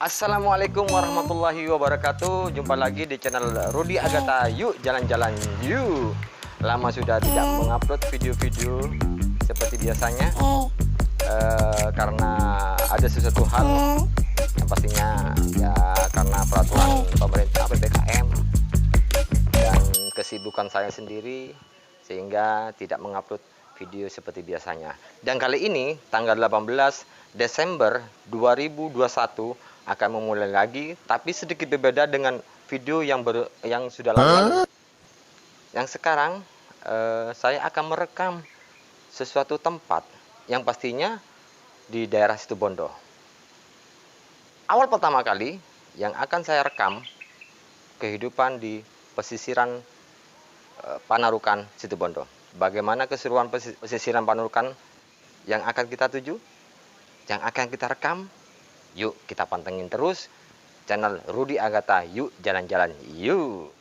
Assalamualaikum warahmatullahi wabarakatuh. Jumpa lagi di channel Rudy Agata. Yuk jalan-jalan yuk. Lama sudah tidak mengupload video-video seperti biasanya, karena ada sesuatu hal yang pastinya ya karena peraturan pemerintah PPKM dan kesibukan saya sendiri sehingga tidak mengupload video seperti biasanya. Dan kali ini tanggal 18 Desember 2021 akan memulai lagi, tapi sedikit berbeda dengan video yang sudah lama. Yang sekarang saya akan merekam sesuatu tempat yang pastinya di daerah Situbondo. Awal pertama kali yang akan saya rekam kehidupan di pesisiran Panarukan Situbondo. Bagaimana keseruan pesisiran Panarukan yang akan kita tuju, yang akan kita rekam. Yuk kita pantengin terus channel Rudy Agata. Yuk jalan-jalan yuk.